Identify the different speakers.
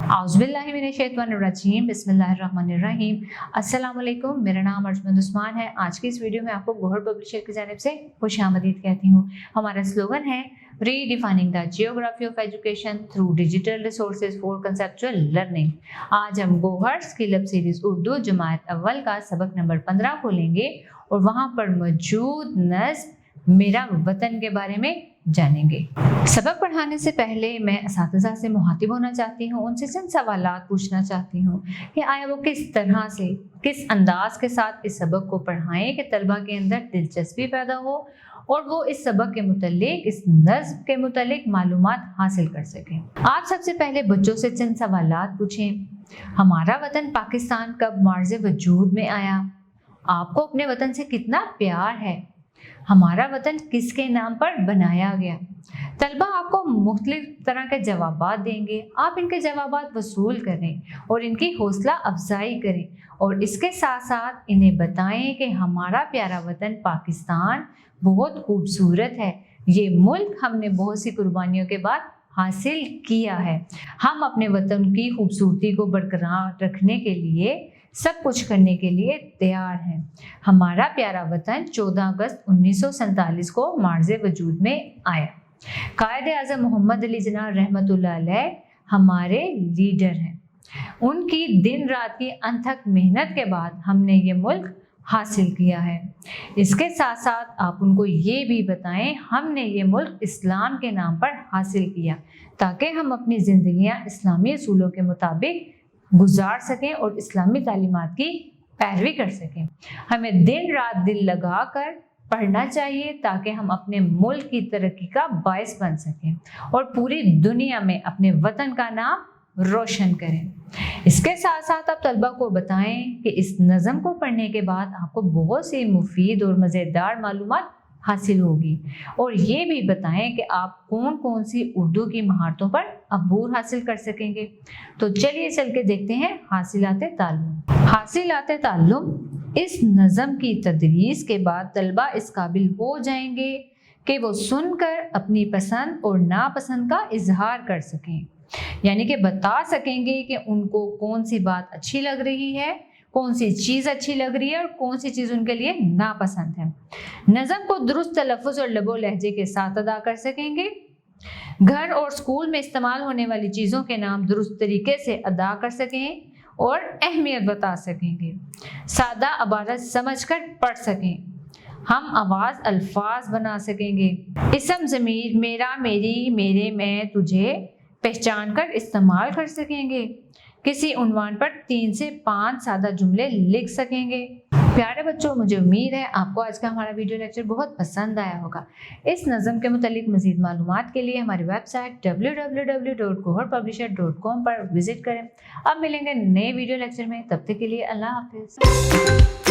Speaker 1: आउज़ुबिल्लाहिमिनश्शैतानिर्रजीम बिस्मिल्लाहिर्रहमानिर्रहीम। अस्सलाम वालेकुम, मेरा नाम अर्जुमंद उस्मान है। आज की इस वीडियो में आपको गोहर पब्लिशर की जानिब से खुशामदीद कहती हूँ। हमारा स्लोगन है redefining the geography of education through digital resources for conceptual learning. आज हम Gohar skill up series Urdu जमात अव्वल का सबक नंबर 15 खोलेंगे और वहाँ पर मौजूद नज़्म मेरा वतन के बारे में जानेंगे। सबक पढ़ाने से पहले मैं असातिज़ा से मुखातिब होना चाहती हूँ, उनसे चंद सवालात पूछना चाहती हूँ कि आया वो किस तरह से, किस अंदाज के साथ इस सबक को पढ़ाएं कि तलबा के अंदर दिलचस्पी पैदा हो और वो इस सबक के मुतालिक, इस नज़्म के मुतालिक मालूमात हासिल कर सकें। आप सबसे पहले बच्चों से चंद सवालात पूछें। हमारा वतन पाकिस्तान कब मार्ज़े वजूद में आया? आपको अपने वतन से कितना प्यार है? हमारा वतन किसके नाम पर बनाया गया? तलबा आपको मुख्तलिफ तरह के जवाबात देंगे। आप इनके जवाबात वसूल करें और इनकी हौसला अफजाई करें और इसके साथ साथ इन्हें बताएं कि हमारा प्यारा वतन पाकिस्तान बहुत खूबसूरत है। ये मुल्क हमने बहुत सी कुर्बानियों के बाद हासिल किया है। हम अपने वतन की खूबसूरती को बरकरार रखने के लिए सब कुछ करने के लिए तैयार हैं। हमारा प्यारा वतन 14 अगस्त 1947 को मार्ज़े वजूद में आया। कायद-ए-आज़म मोहम्मद अली जिन्ना रहमतुल्लाह अलैह हमारे लीडर हैं। उनकी दिन रात की अनथक मेहनत के बाद हमने ये मुल्क हासिल किया है। इसके साथ साथ आप उनको ये भी बताएं हमने ये मुल्क इस्लाम के नाम पर हासिल किया ताकि हम अपनी ज़िंदगियाँ इस्लामी असूलों के मुताबिक गुजार सकें और इस्लामी तालीमात की पैरवी कर सकें। हमें दिन रात दिल लगा कर पढ़ना चाहिए ताकि हम अपने मुल्क की तरक्की का बायस बन सकें और पूरी दुनिया में अपने वतन का नाम रोशन करें। इसके साथ साथ आप तलबा को बताएं कि इस नज़म को पढ़ने के बाद आपको बहुत सी मुफीद और मज़ेदार मालूमात हासिल होगी और ये भी बताएं कि आप कौन कौन सी उर्दू की महारतों पर अबूर हासिल कर सकेंगे। तो चलिए चल के देखते हैं हासिलाते ताल्लुम। हासिलाते ताल्लुम इस नज़म की तदरीस के बाद तलबा इस काबिल हो जाएंगे कि वो सुनकर अपनी पसंद और नापसंद का इजहार कर सकें, यानी कि बता सकेंगे कि उनको कौन सी बात अच्छी लग रही है, कौन सी चीज़ अच्छी लग रही है और कौन सी चीज़ उनके लिए नापसंद है। नज़म को दुरुस्त तलफ़्फ़ुज़ और लबो लहजे के साथ अदा कर सकेंगे। घर और स्कूल में इस्तेमाल होने वाली चीज़ों के नाम दुरुस्त तरीके से अदा कर सकें और अहमियत बता सकेंगे। सादा अबारत समझकर पढ़ सकें। हम आवाज़ अल्फाज बना सकेंगे। इसम ज़मीर मेरा, मेरी, मेरे, मैं, तुझे पहचान कर इस्तेमाल कर सकेंगे। किसी उन्वान पर 3 से 5 सादा जुमले लिख सकेंगे। प्यारे बच्चों, मुझे उम्मीद है आपको आज का हमारा वीडियो लेक्चर बहुत पसंद आया होगा। इस नज़म के मुतालिक मज़ीद मालूमात के लिए हमारी वेबसाइट www.goharpublisher.com पर विजिट करें। अब मिलेंगे नए वीडियो लेक्चर में, तब तक के लिए अल्लाह हाफिज़।